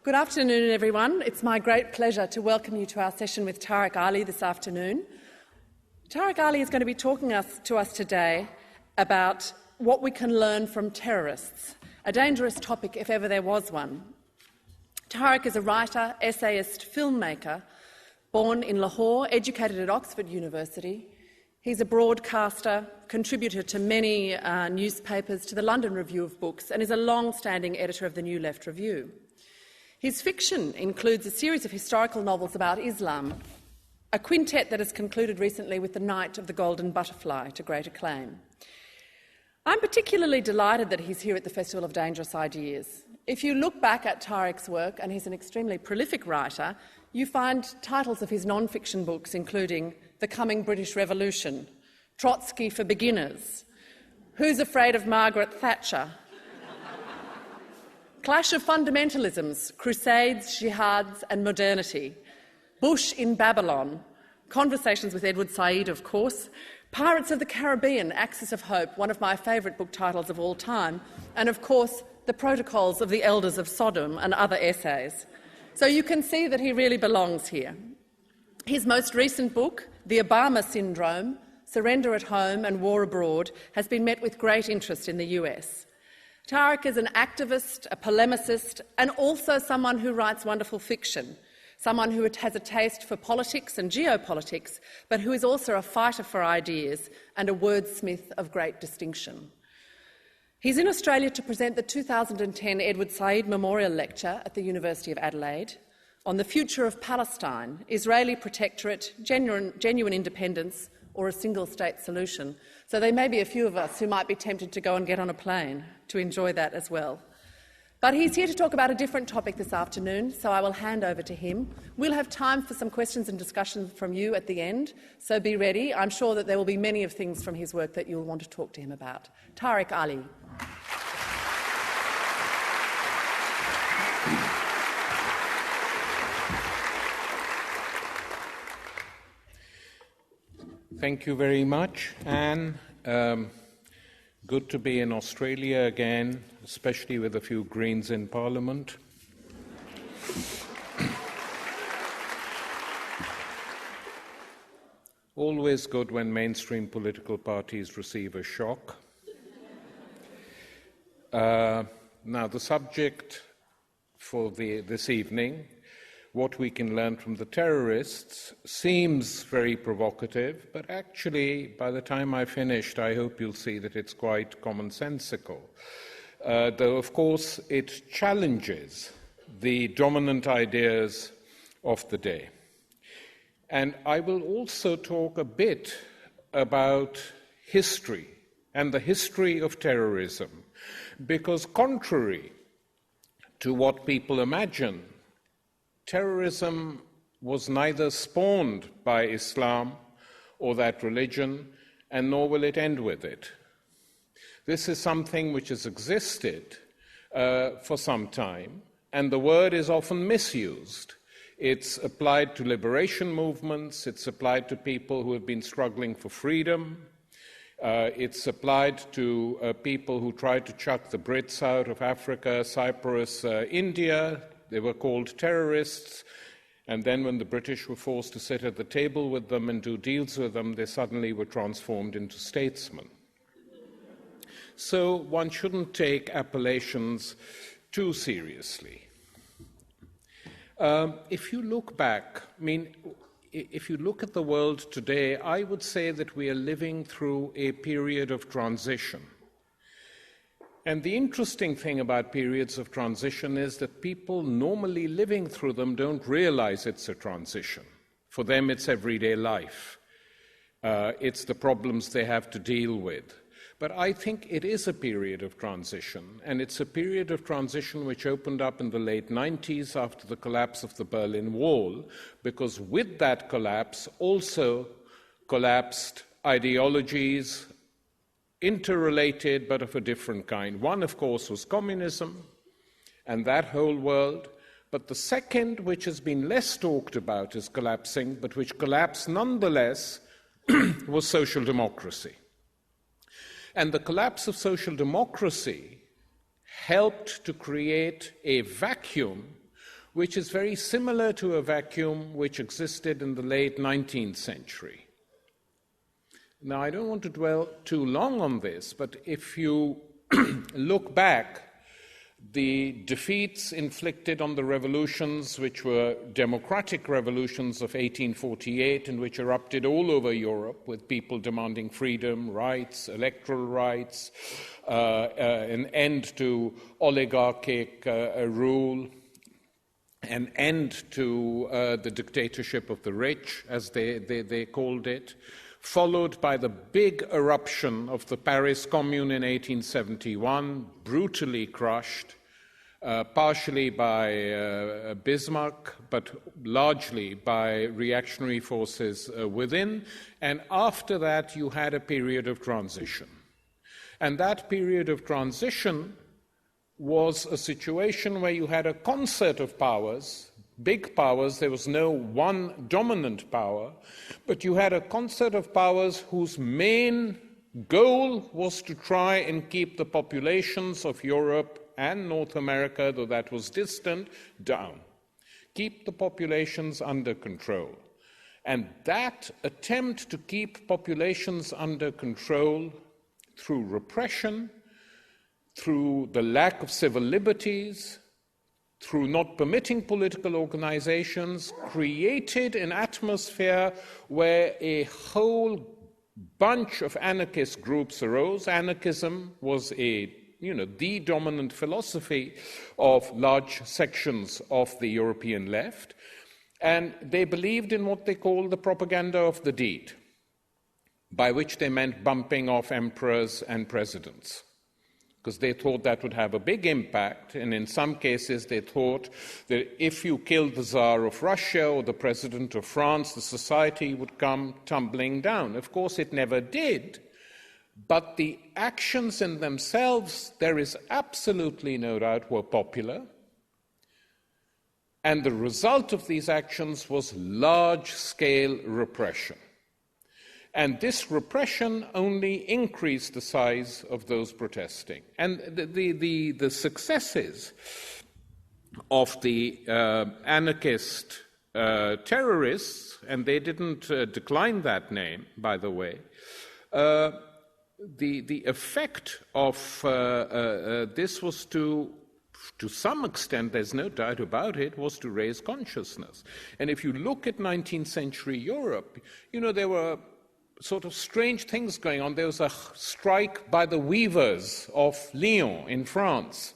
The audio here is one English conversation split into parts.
Good afternoon, everyone. It's my great pleasure to welcome you to our session with Tariq Ali this afternoon. Tariq Ali is going to be talking to us today about what we can learn from terrorists, a dangerous topic if ever there was one. Tariq is a writer, essayist, filmmaker, born in Lahore, educated at Oxford University. He's a broadcaster, contributor to many newspapers, to the London Review of Books, and is a long-standing editor of the New Left Review. His fiction includes a series of historical novels about Islam, a quintet that has concluded recently with The Night of the Golden Butterfly to great acclaim. I'm particularly delighted that he's here at the Festival of Dangerous Ideas. If you look back at Tariq's work, and he's an extremely prolific writer, you find titles of his non-fiction books including The Coming British Revolution, Trotsky for Beginners, Who's Afraid of Margaret Thatcher, Clash of Fundamentalisms, Crusades, Jihads and Modernity, Bush in Babylon, Conversations with Edward Said, of course, Pirates of the Caribbean, Axis of Hope, one of my favourite book titles of all time, and of course The Protocols of the Elders of Sodom and other essays. So you can see that he really belongs here. His most recent book, The Obama Syndrome, Surrender at Home and War Abroad, has been met with great interest in the US. Tariq is an activist, a polemicist, and also someone who writes wonderful fiction, someone who has a taste for politics and geopolitics, but who is also a fighter for ideas and a wordsmith of great distinction. He's in Australia to present the 2010 Edward Said Memorial Lecture at the University of Adelaide on the future of Palestine, Israeli protectorate, genuine independence, or a single-state solution. So there may be a few of us who might be tempted to go and get on a plane to enjoy that as well. But he's here to talk about a different topic this afternoon, so I will hand over to him. We'll have time for some questions and discussion from you at the end, so be ready. I'm sure that there will be many of things from his work that you'll want to talk to him about. Tariq Ali. Thank you very much, Anne. Good to be in Australia again, especially with a few Greens in Parliament. Always good when mainstream political parties receive a shock. Now, the subject for this evening, what we can learn from the terrorists, seems very provocative, but actually, by the time I finished, I hope you'll see that it's quite commonsensical. Though, of course, it challenges the dominant ideas of the day. And I will also talk a bit about history and the history of terrorism, because contrary to what people imagine, terrorism was neither spawned by Islam or that religion, and nor will it end with it. This is something which has existed for some time, and the word is often misused. It's applied to liberation movements, it's applied to people who have been struggling for freedom, it's applied to people who tried to chuck the Brits out of Africa, Cyprus, India. They were called terrorists, and then when the British were forced to sit at the table with them and do deals with them, they suddenly were transformed into statesmen. So one shouldn't take appellations too seriously. If you look back, if you look at the world today, I would say that we are living through a period of transition. And the interesting thing about periods of transition is that people normally living through them don't realize it's a transition. For them, it's everyday life. It's the problems they have to deal with. But I think it is a period of transition, and it's a period of transition which opened up in the late 90s after the collapse of the Berlin Wall, because with that collapse also collapsed ideologies, interrelated but of a different kind. One, of course, was communism and that whole world. But the second, which has been less talked about as collapsing, but which collapsed nonetheless, was social democracy. And the collapse of social democracy helped to create a vacuum which is very similar to a vacuum which existed in the late 19th century. Now, I don't want to dwell too long on this, but if you look back, the defeats inflicted on the revolutions, which were democratic revolutions of 1848 and which erupted all over Europe with people demanding freedom, rights, electoral rights, an end to oligarchic rule, an end to the dictatorship of the rich, as they called it, followed by the big eruption of the Paris Commune in 1871, brutally crushed, partially by Bismarck, but largely by reactionary forces within. And after that, you had a period of transition. And that period of transition was a situation where you had a concert of powers, big powers. There was no one dominant power, but you had a concert of powers whose main goal was to try and keep the populations of Europe and North America, though that was distant, down. Keep the populations under control. And that attempt to keep populations under control through repression, through the lack of civil liberties, through not permitting political organizations, created an atmosphere where a whole bunch of anarchist groups arose. Anarchism was the dominant philosophy of large sections of the European left, and they believed in what they called the propaganda of the deed, by which they meant bumping off emperors and presidents, because they thought that would have a big impact, and in some cases they thought that if you killed the Tsar of Russia or the President of France, the society would come tumbling down. Of course, it never did, but the actions in themselves, there is absolutely no doubt, were popular, and the result of these actions was large-scale repression. And this repression only increased the size of those protesting. And the successes of the anarchist terrorists, and they didn't decline that name, by the way, the effect of this was to some extent, there's no doubt about it, was to raise consciousness. And if you look at 19th century Europe, there were sort of strange things going on. There was a strike by the weavers of Lyon in France,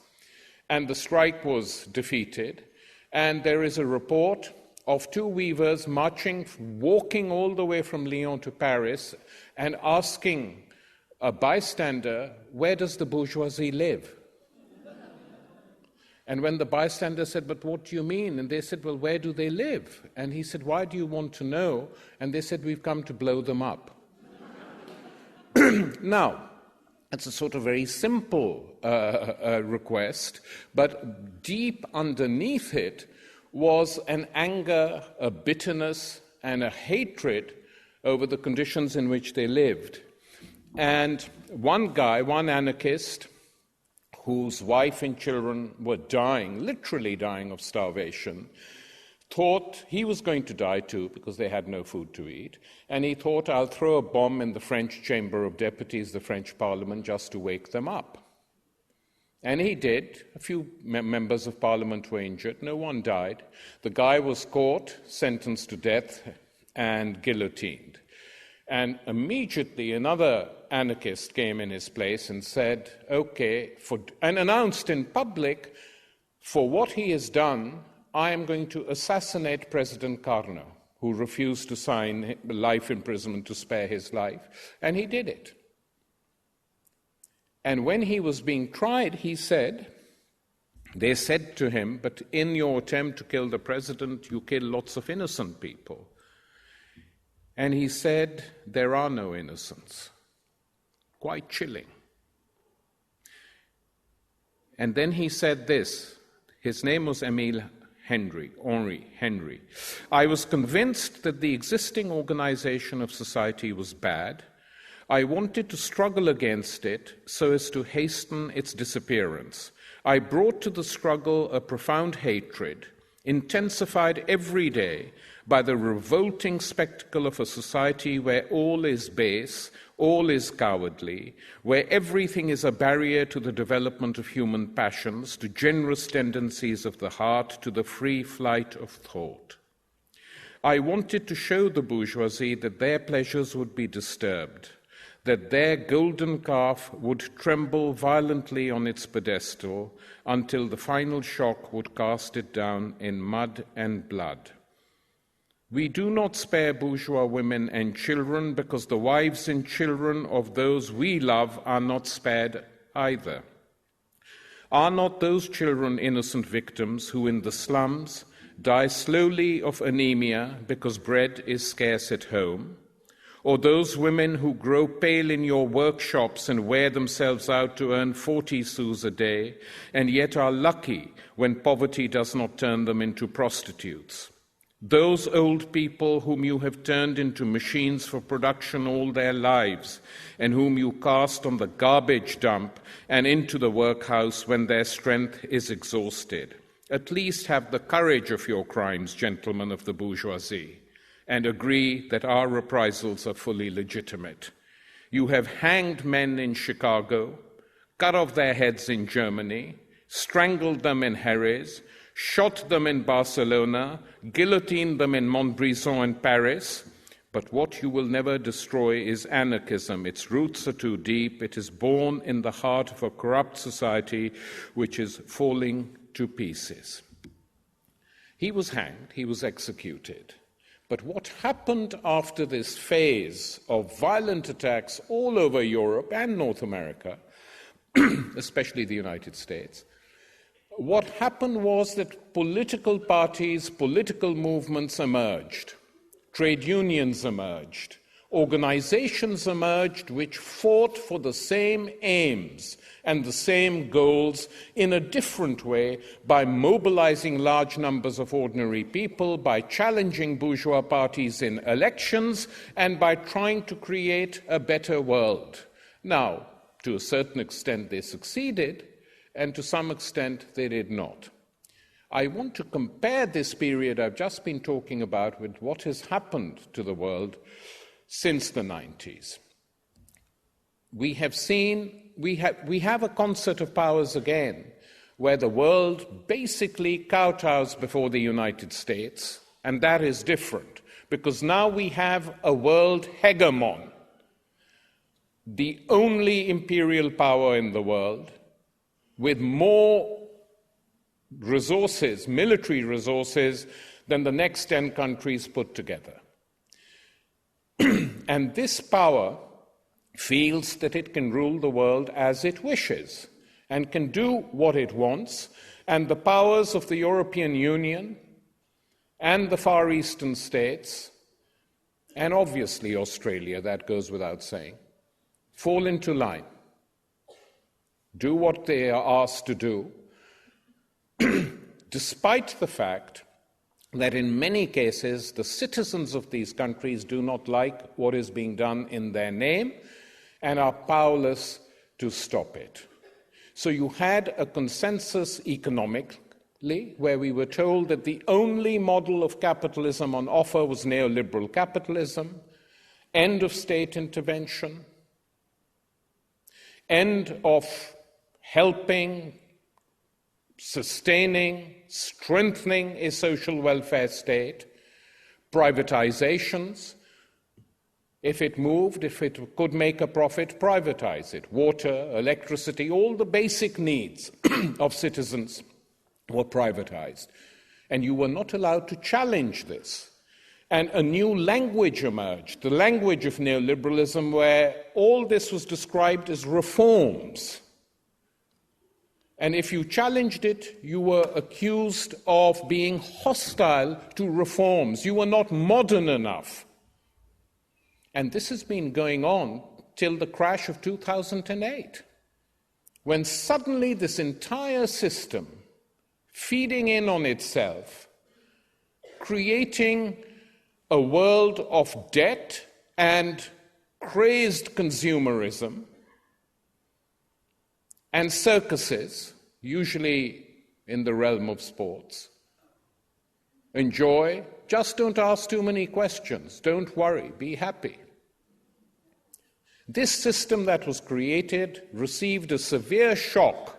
and the strike was defeated. And there is a report of two weavers walking all the way from Lyon to Paris and asking a bystander, where does the bourgeoisie live? And when the bystander said, but what do you mean? And they said, well, where do they live? And he said, why do you want to know? And they said, we've come to blow them up. Now, it's a sort of very simple request, but deep underneath it was an anger, a bitterness, and a hatred over the conditions in which they lived. And one anarchist, whose wife and children were dying, literally dying of starvation, thought he was going to die too because they had no food to eat, and he thought, I'll throw a bomb in the French Chamber of Deputies, the French Parliament, just to wake them up. And he did. A few members of Parliament were injured. No one died. The guy was caught, sentenced to death, and guillotined. And immediately another anarchist came in his place and said, and announced in public, for what he has done, I am going to assassinate President Carnot, who refused to sign life imprisonment to spare his life, and he did it. And when he was being tried, they said to him, but in your attempt to kill the president, you kill lots of innocent people. And he said, there are no innocents. Quite chilling. And then he said this, his name was Henry. I was convinced that the existing organization of society was bad. I wanted to struggle against it so as to hasten its disappearance. I brought to the struggle a profound hatred. intensified every day by the revolting spectacle of a society where all is base, all is cowardly, where everything is a barrier to the development of human passions, to generous tendencies of the heart, to the free flight of thought. I wanted to show the bourgeoisie that their pleasures would be disturbed, that their golden calf would tremble violently on its pedestal until the final shock would cast it down in mud and blood. We do not spare bourgeois women and children because the wives and children of those we love are not spared either. Are not those children innocent victims who in the slums die slowly of anemia because bread is scarce at home? Or those women who grow pale in your workshops and wear themselves out to earn 40 sous a day, and yet are lucky when poverty does not turn them into prostitutes? Those old people whom you have turned into machines for production all their lives, and whom you cast on the garbage dump and into the workhouse when their strength is exhausted. At least have the courage of your crimes, gentlemen of the bourgeoisie, and agree that our reprisals are fully legitimate. You have hanged men in Chicago, cut off their heads in Germany, strangled them in Jerez, shot them in Barcelona, guillotined them in Montbrison and Paris. But what you will never destroy is anarchism. Its roots are too deep. It is born in the heart of a corrupt society which is falling to pieces. He was hanged, he was executed. But what happened after this phase of violent attacks all over Europe and North America, especially the United States, what happened was that political parties, political movements emerged, trade unions emerged, organizations emerged which fought for the same aims and the same goals in a different way by mobilizing large numbers of ordinary people, by challenging bourgeois parties in elections, and by trying to create a better world. Now, to a certain extent they succeeded, and to some extent they did not. I want to compare this period I've just been talking about with what has happened to the world since the 90s. We have a concert of powers again, where the world basically kowtows before the United States, and that is different, because now we have a world hegemon, the only imperial power in the world, with more resources, military resources, than the next 10 countries put together. And this power feels that it can rule the world as it wishes and can do what it wants, and the powers of the European Union and the Far Eastern states, and obviously Australia, that goes without saying, fall into line, do what they are asked to do, despite the fact that in many cases the citizens of these countries do not like what is being done in their name and are powerless to stop it. So you had a consensus economically where we were told that the only model of capitalism on offer was neoliberal capitalism, end of state intervention, end of helping, sustaining, strengthening a social welfare state, privatizations. If it moved, if it could make a profit, privatize it. Water, electricity, all the basic needs of citizens were privatized. And you were not allowed to challenge this. And a new language emerged, the language of neoliberalism, where all this was described as reforms. And if you challenged it, you were accused of being hostile to reforms. You were not modern enough. And this has been going on till the crash of 2008, when suddenly this entire system, feeding in on itself, creating a world of debt and crazed consumerism, and circuses, usually in the realm of sports, enjoy, just don't ask too many questions, don't worry, be happy. This system that was created received a severe shock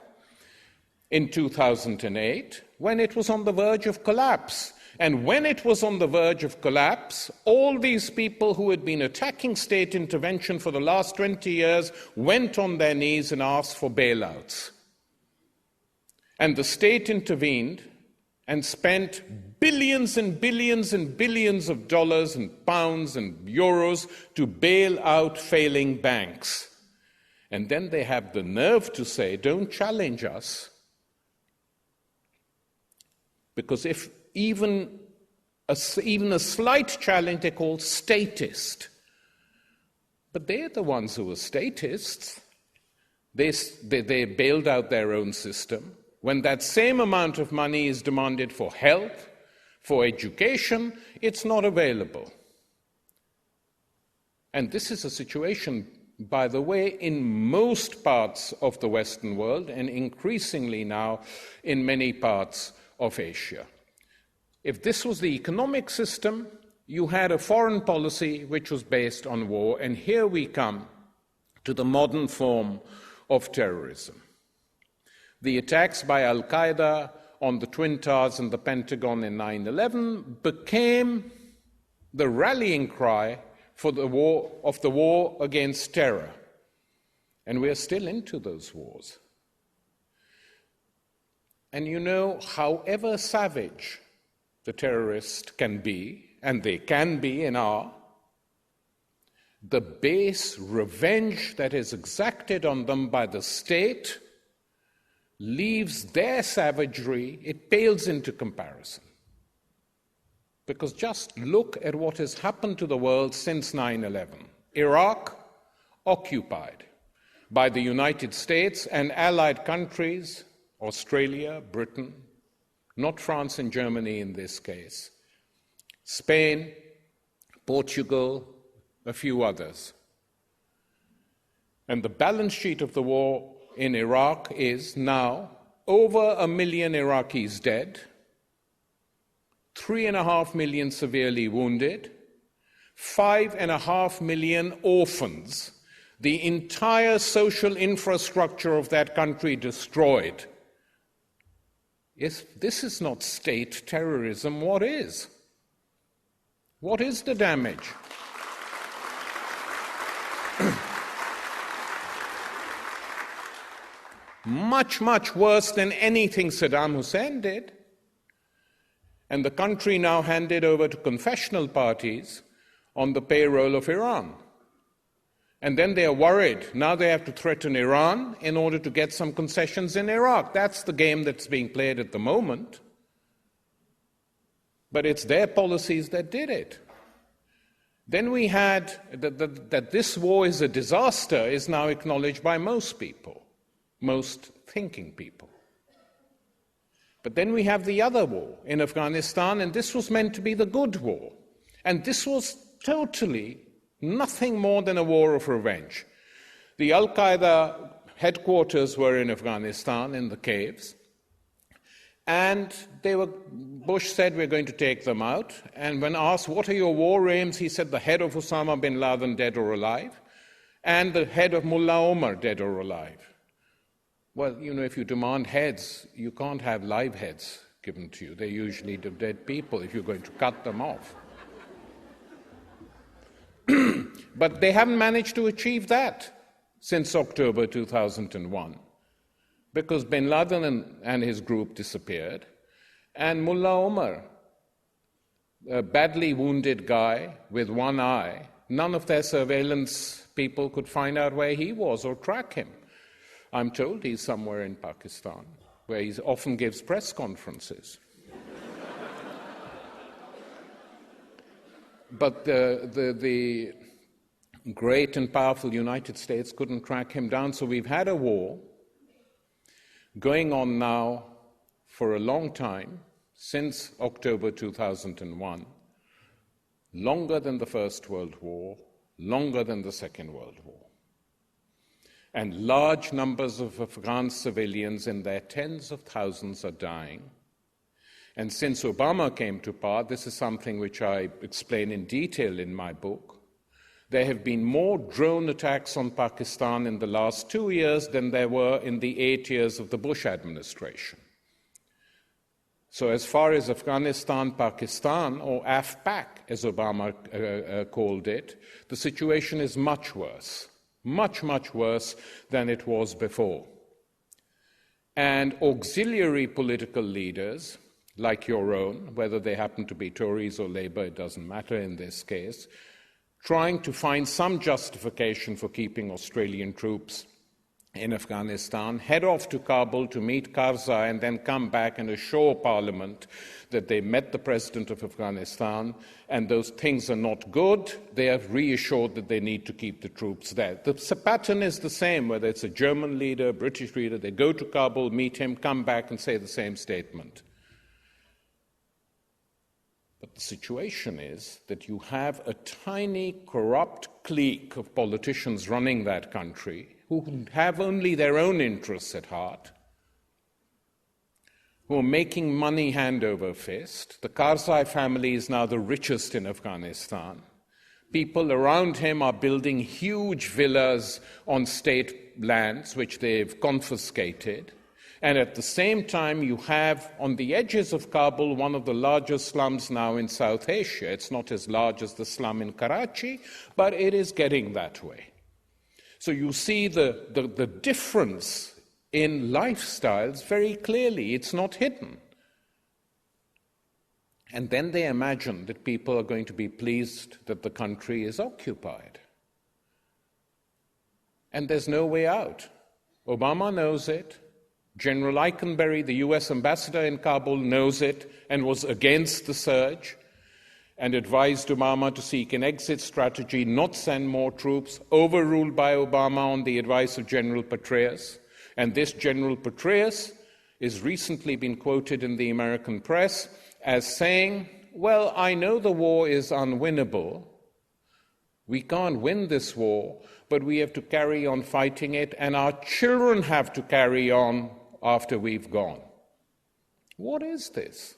in 2008 when it was on the verge of collapse. And when it was on the verge of collapse, all these people who had been attacking state intervention for the last 20 years went on their knees and asked for bailouts. And the state intervened and spent billions and billions and billions of dollars and pounds and euros to bail out failing banks. And then they have the nerve to say, don't challenge us. Because if even a slight challenge, they're called statist. But they're the ones who were statists. They bailed out their own system. When that same amount of money is demanded for health, for education, it's not available. And this is a situation, by the way, in most parts of the Western world and increasingly now in many parts of Asia. If this was the economic system, you had a foreign policy which was based on war, and here we come to the modern form of terrorism. The attacks by Al-Qaeda on the Twin Towers and the Pentagon in 9/11 became the rallying cry for the war against terror. And we are still into those wars. And you know, however savage the terrorist can be, and they can be and are, the base revenge that is exacted on them by the state leaves their savagery, it pales into comparison. Because just look at what has happened to the world since 9/11. Iraq, occupied by the United States and allied countries, Australia, Britain, not France and Germany in this case, Spain, Portugal, a few others. And the balance sheet of the war in Iraq is now over 1 million Iraqis dead, 3.5 million severely wounded, 5.5 million orphans, the entire social infrastructure of that country destroyed. If this is not state terrorism, what is? What is the damage? Much, much worse than anything Saddam Hussein did. And the country now handed over to confessional parties on the payroll of Iran. And then they are worried. Now they have to threaten Iran in order to get some concessions in Iraq. That's the game that's being played at the moment. But it's their policies that did it. Then we had that this war is a disaster is now acknowledged by most people, most thinking people. But then we have the other war in Afghanistan, and this was meant to be the good war. And this was totally nothing more than a war of revenge. The Al-Qaeda headquarters were in Afghanistan, in the caves, and Bush said, we're going to take them out. And when asked, what are your war aims, he said, the head of Osama bin Laden, dead or alive, and the head of Mullah Omar, dead or alive. Well, you know, if you demand heads, you can't have live heads given to you. They're usually the dead people if you're going to cut them off. But they haven't managed to achieve that since October 2001, because bin Laden and his group disappeared, and Mullah Omar, a badly wounded guy with one eye, none of their surveillance people could find out where he was or track him. I'm told he's somewhere in Pakistan, where he often gives press conferences. But the great and powerful United States couldn't track him down, so we've had a war going on now for a long time, since October 2001, longer than the First World War, longer than the Second World War. And large numbers of Afghan civilians in their tens of thousands are dying. And since Obama came to power, this is something which I explain in detail in my book, there have been more drone attacks on Pakistan in the last 2 years than there were in the 8 years of the Bush administration. So as far as Afghanistan, Pakistan, or AFPAC, as Obama called it, the situation is much worse, much, much worse than it was before. And auxiliary political leaders, like your own, whether they happen to be Tories or Labour, it doesn't matter in this case, trying to find some justification for keeping Australian troops in Afghanistan, head off to Kabul to meet Karzai and then come back and assure Parliament that they met the President of Afghanistan and those things are not good. They have reassured that they need to keep the troops there. The pattern is the same, whether it's a German leader, a British leader, they go to Kabul, meet him, come back and say the same statement. But the situation is that you have a tiny, corrupt clique of politicians running that country who have only their own interests at heart, who are making money hand over fist. The Karzai family is now the richest in Afghanistan. People around him are building huge villas on state lands, which they've confiscated. And at the same time, you have, on the edges of Kabul, one of the largest slums now in South Asia. It's not as large as the slum in Karachi, but it is getting that way. So you see the difference in lifestyles very clearly. It's not hidden. And then they imagine that people are going to be pleased that the country is occupied. And there's no way out. Obama knows it. General Eikenberry, the US ambassador in Kabul, knows it and was against the surge and advised Obama to seek an exit strategy, not send more troops, overruled by Obama on the advice of General Petraeus. And this General Petraeus is recently been quoted in the American press as saying, well, I know the war is unwinnable. We can't win this war, but we have to carry on fighting it, and our children have to carry on after we've gone. What is this?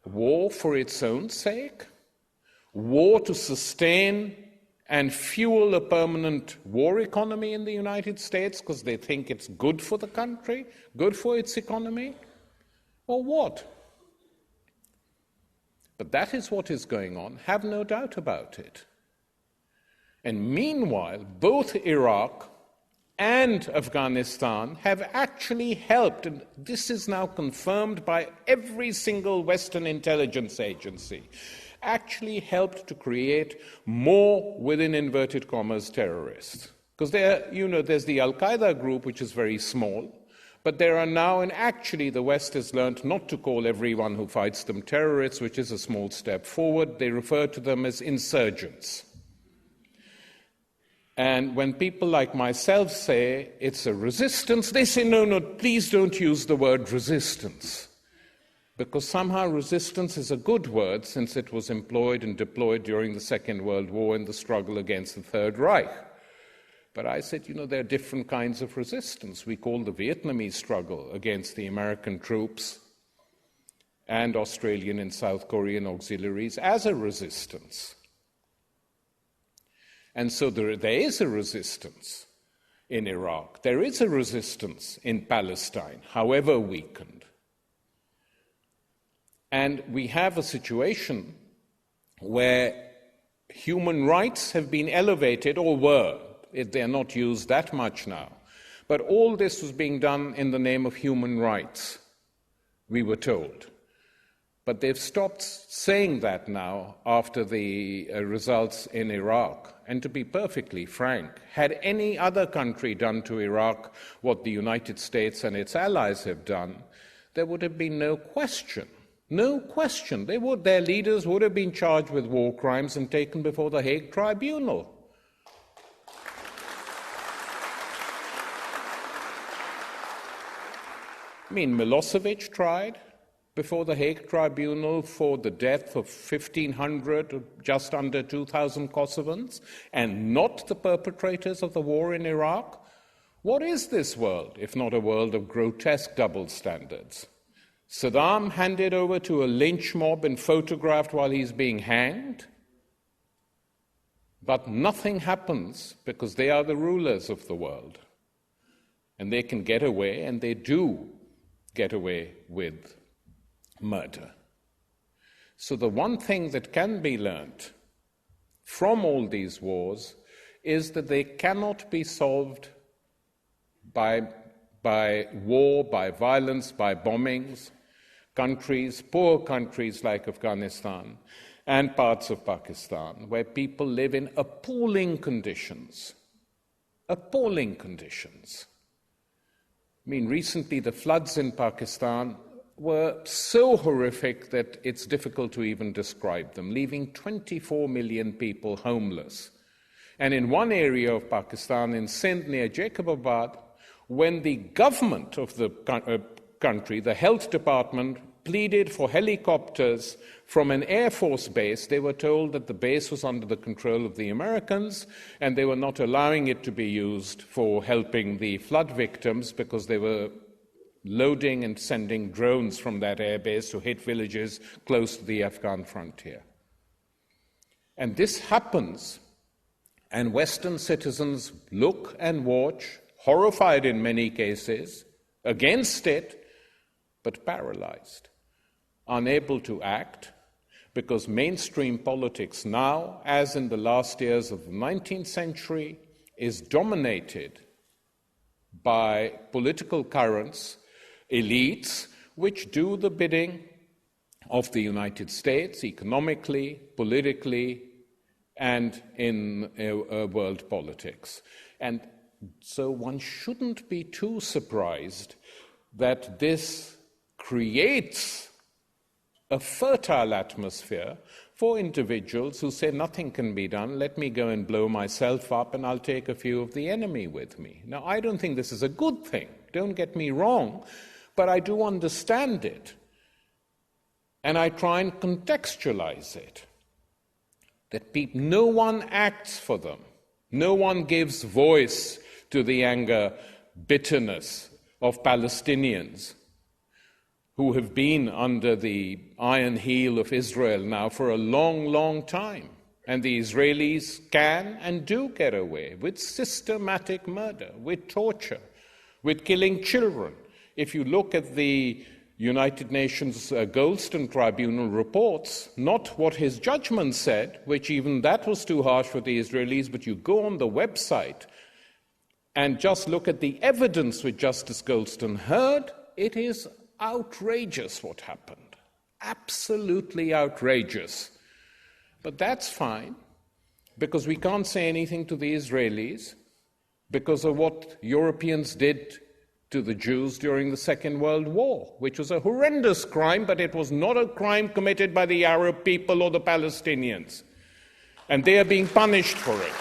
War for its own sake? War to sustain and fuel a permanent war economy in the United States because they think it's good for the country, good for its economy? Or what? But that is what is going on, have no doubt about it. And meanwhile, both Iraq and Afghanistan have actually helped, and this is now confirmed by every single Western intelligence agency, actually helped to create more, within inverted commas, terrorists. Because there's the Al-Qaeda group, which is very small, but there are now, and actually the West has learned not to call everyone who fights them terrorists, which is a small step forward. They refer to them as insurgents. And when people like myself say it's a resistance, they say, no, please don't use the word resistance. Because somehow resistance is a good word since it was employed and deployed during the Second World War in the struggle against the Third Reich. But I said, there are different kinds of resistance. We call the Vietnamese struggle against the American troops and Australian and South Korean auxiliaries as a resistance. And so there is a resistance in Iraq. There is a resistance in Palestine, however weakened. And we have a situation where human rights have been elevated, or were. They're not used that much now. But all this was being done in the name of human rights, we were told. But they've stopped saying that now after the results in Iraq. And to be perfectly frank, had any other country done to Iraq what the United States and its allies have done, there would have been no question. No question. Their leaders would have been charged with war crimes and taken before the Hague Tribunal. Milosevic tried before the Hague Tribunal for the death of 1,500, just under 2,000 Kosovans, and not the perpetrators of the war in Iraq. What is this world, if not a world of grotesque double standards? Saddam handed over to a lynch mob and photographed while he's being hanged. But nothing happens because they are the rulers of the world. And they can get away, and they do get away with murder. So the one thing that can be learnt from all these wars is that they cannot be solved by war, by violence, by bombings. Countries, poor countries like Afghanistan and parts of Pakistan, where people live in appalling conditions. Appalling conditions. I mean, recently the floods in Pakistan were so horrific that it's difficult to even describe them, leaving 24 million people homeless. And in one area of Pakistan, in Sindh near Jacobabad, when the government of the country, the health department, pleaded for helicopters from an Air Force base, they were told that the base was under the control of the Americans and they were not allowing it to be used for helping the flood victims because they were loading and sending drones from that air base to hit villages close to the Afghan frontier. And this happens, and Western citizens look and watch, horrified in many cases, against it, but paralyzed, unable to act, because mainstream politics now, as in the last years of the 19th century, is dominated by political currents, elites, which do the bidding of the United States economically, politically, and in world politics. And so one shouldn't be too surprised that this creates a fertile atmosphere for individuals who say nothing can be done, let me go and blow myself up and I'll take a few of the enemy with me. Now, I don't think this is a good thing, don't get me wrong, but I do understand it. And I try and contextualize it. That no one acts for them. No one gives voice to the anger, bitterness of Palestinians who have been under the iron heel of Israel now for a long, long time. And the Israelis can and do get away with systematic murder, with torture, with killing children. If you look at the United Nations Goldstone Tribunal reports, not what his judgment said, which even that was too harsh for the Israelis, but you go on the website and just look at the evidence which Justice Goldstone heard, it is outrageous what happened. Absolutely outrageous. But that's fine, because we can't say anything to the Israelis because of what Europeans did to the Jews during the Second World War, which was a horrendous crime, but it was not a crime committed by the Arab people or the Palestinians. And they are being punished for it.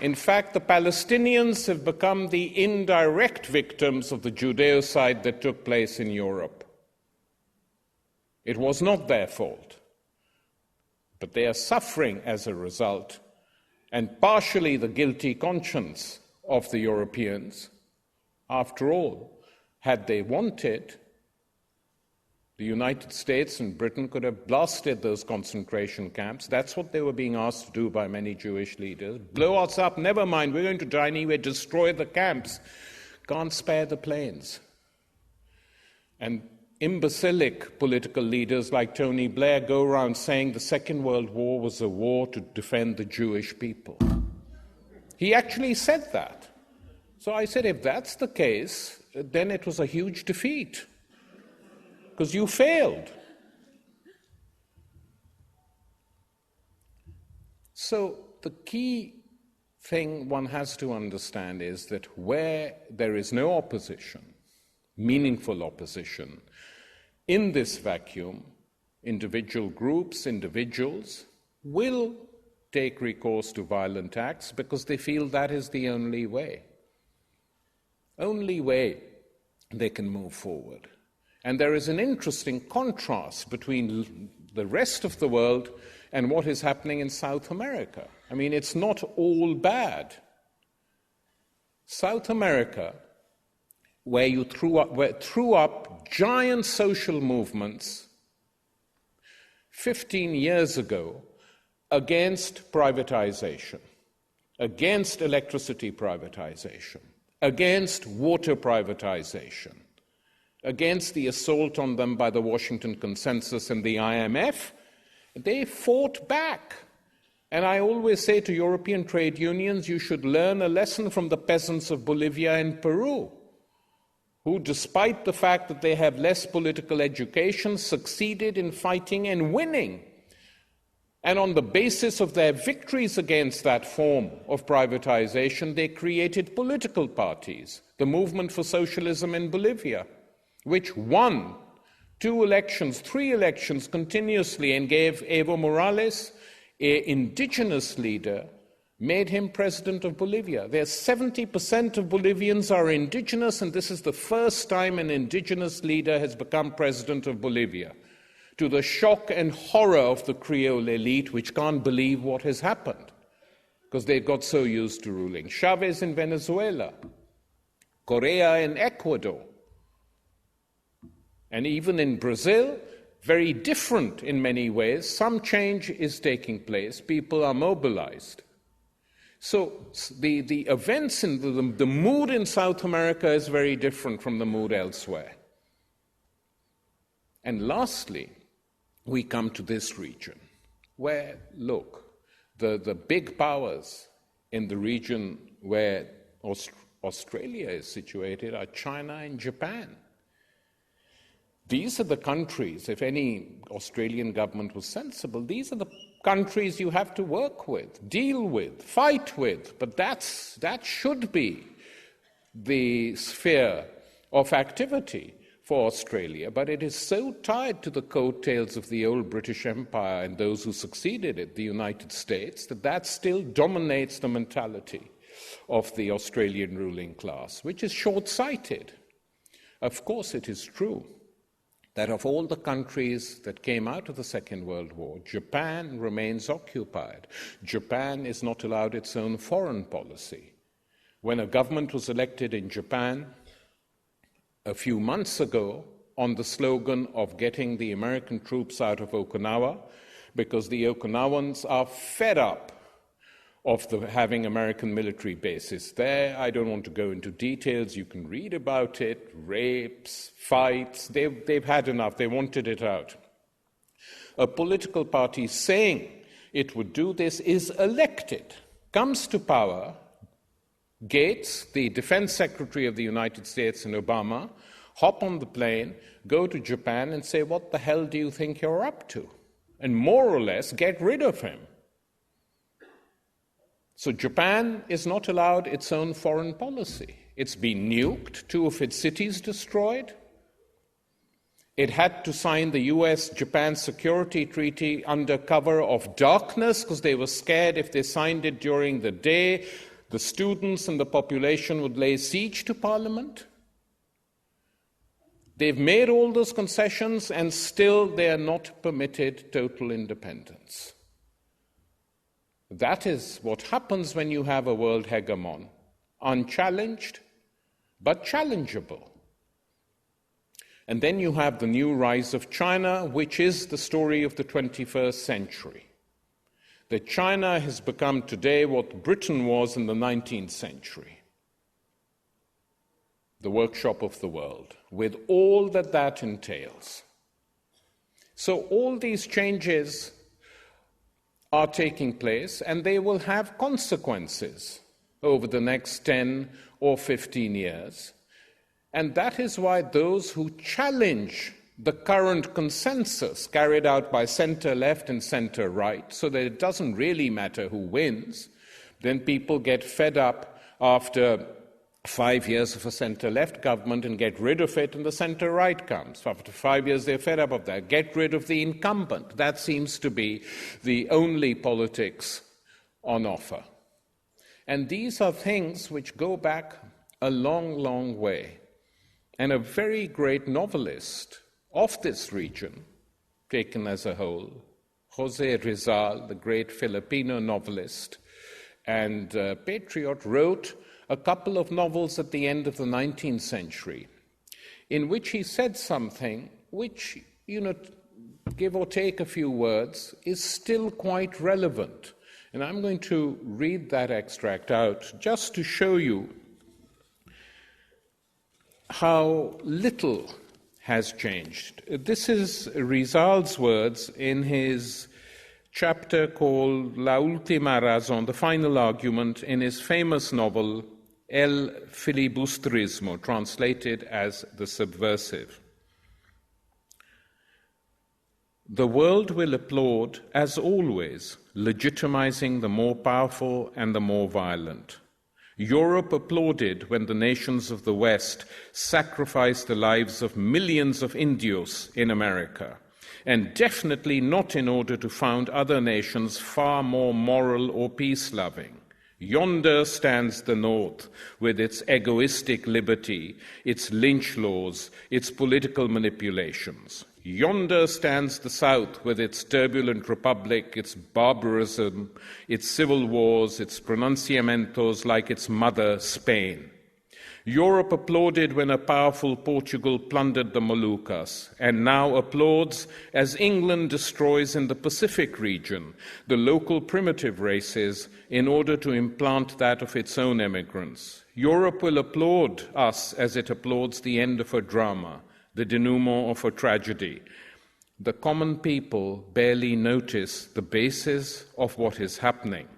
In fact, the Palestinians have become the indirect victims of the Judeocide that took place in Europe. It was not their fault, but they are suffering as a result, and partially the guilty conscience of the Europeans. After all, had they wanted, the United States and Britain could have blasted those concentration camps. That's what they were being asked to do by many Jewish leaders. Blow us up, never mind, we're going to die anyway, destroy the camps. Can't spare the planes. And imbecilic political leaders like Tony Blair go around saying the Second World War was a war to defend the Jewish people. He actually said that. So I said, if that's the case, then it was a huge defeat, because you failed. So the key thing one has to understand is that where there is no opposition, meaningful opposition, in this vacuum, individual groups, individuals will take recourse to violent acts because they feel that is the only way they can move forward. And there is an interesting contrast between the rest of the world and what is happening in South America. I mean, it's not all bad. South America, where you threw up giant social movements 15 years ago against privatization, against electricity privatization, against water privatization, against the assault on them by the Washington Consensus and the IMF, they fought back. And I always say to European trade unions, you should learn a lesson from the peasants of Bolivia and Peru, who, despite the fact that they have less political education, succeeded in fighting and winning. And on the basis of their victories against that form of privatization, they created political parties, the Movement for Socialism in Bolivia, which won 2 elections, 3 elections continuously and gave Evo Morales, an indigenous leader, made him president of Bolivia. There's 70% of Bolivians are indigenous, and this is the first time an indigenous leader has become president of Bolivia, to the shock and horror of the Creole elite, which can't believe what has happened, because they got so used to ruling. Chavez in Venezuela, Correa in Ecuador, and even in Brazil, very different in many ways. Some change is taking place. People are mobilized. So the events in the mood in South America is very different from the mood elsewhere. And lastly, we come to this region where, look, the big powers in the region where Australia is situated are China and Japan. These are the countries, if any Australian government was sensible, these are the countries you have to work with, deal with, fight with. But that should be the sphere of activity for Australia. But it is so tied to the coattails of the old British Empire and those who succeeded it, the United States, that still dominates the mentality of the Australian ruling class, which is short-sighted. Of course, it is true that of all the countries that came out of the Second World War, Japan remains occupied. Japan is not allowed its own foreign policy. When a government was elected in Japan a few months ago on the slogan of getting the American troops out of Okinawa, because the Okinawans are fed up of having American military bases there. I don't want to go into details. You can read about it, rapes, fights. They've had enough. They wanted it out. A political party saying it would do this is elected, comes to power. Gates, the defense secretary of the United States, and Obama hop on the plane, go to Japan and say, what the hell do you think you're up to? And more or less get rid of him. So Japan is not allowed its own foreign policy. It's been nuked, 2 of its cities destroyed. It had to sign the US-Japan Security Treaty under cover of darkness because they were scared if they signed it during the day, the students and the population would lay siege to Parliament. They've made all those concessions and still they are not permitted total independence. That is what happens when you have a world hegemon, unchallenged but challengeable. And then you have the new rise of China, which is the story of the 21st century. That China has become today what Britain was in the 19th century, the workshop of the world, with all that entails. So all these changes are taking place, and they will have consequences over the next 10 or 15 years. And that is why those who challenge the current consensus carried out by center-left and center-right, so that it doesn't really matter who wins, then people get fed up after 5 years of a center-left government and get rid of it, and the center-right comes. After 5 years, they're fed up of that. Get rid of the incumbent. That seems to be the only politics on offer. And these are things which go back a long, long way. And a very great novelist of this region, taken as a whole, José Rizal, the great Filipino novelist and patriot, wrote a couple of novels at the end of the 19th century, in which he said something which, give or take a few words, is still quite relevant. And I'm going to read that extract out just to show you how little has changed. This is Rizal's words in his chapter called La Última Razón, the final argument, in his famous novel El Filibustrismo, translated as The Subversive. The world will applaud, as always, legitimizing the more powerful and the more violent. Europe applauded when the nations of the West sacrificed the lives of millions of Indios in America, and definitely not in order to found other nations far more moral or peace-loving. Yonder stands the North with its egoistic liberty, its lynch laws, its political manipulations. Yonder stands the South with its turbulent republic, its barbarism, its civil wars, its pronunciamientos like its mother, Spain. Europe applauded when a powerful Portugal plundered the Moluccas, and now applauds as England destroys in the Pacific region the local primitive races in order to implant that of its own emigrants. Europe will applaud us as it applauds the end of a drama, the denouement of a tragedy. The common people barely notice the basis of what is happening.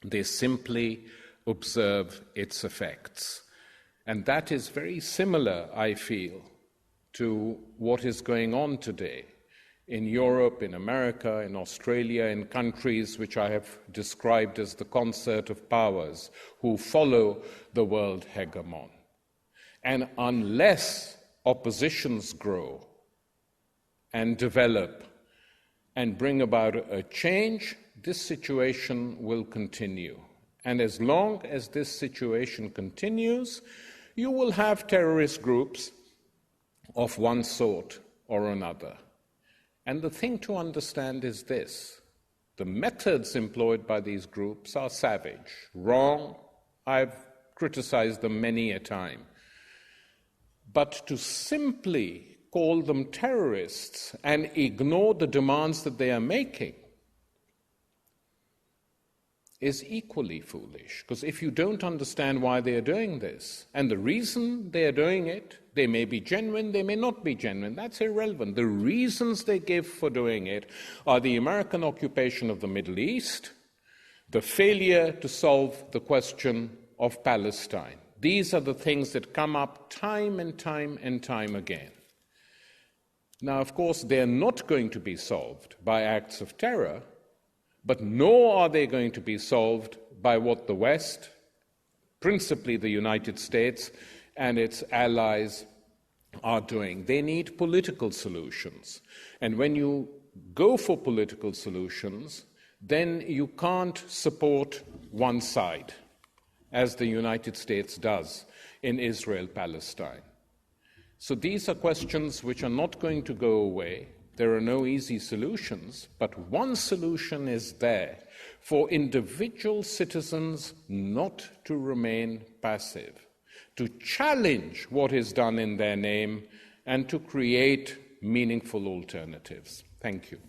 They simply observe its effects. And that is very similar, I feel, to what is going on today in Europe, in America, in Australia, in countries which I have described as the concert of powers who follow the world hegemon. And unless oppositions grow and develop and bring about a change, this situation will continue. And as long as this situation continues, you will have terrorist groups of one sort or another. And the thing to understand is this: the methods employed by these groups are savage, wrong. I've criticized them many a time. But to simply call them terrorists and ignore the demands that they are making is equally foolish, because if you don't understand why they are doing this, and the reason they are doing it, they may be genuine, they may not be genuine, that's irrelevant. The reasons they give for doing it are the American occupation of the Middle East, the failure to solve the question of Palestine. These are the things that come up time and time and time again. Now, of course, they're not going to be solved by acts of terror, but nor are they going to be solved by what the West, principally the United States and its allies, are doing. They need political solutions. And when you go for political solutions, then you can't support one side, as the United States does in Israel-Palestine. So these are questions which are not going to go away. There are no easy solutions, but one solution is there for individual citizens not to remain passive, to challenge what is done in their name, and to create meaningful alternatives. Thank you.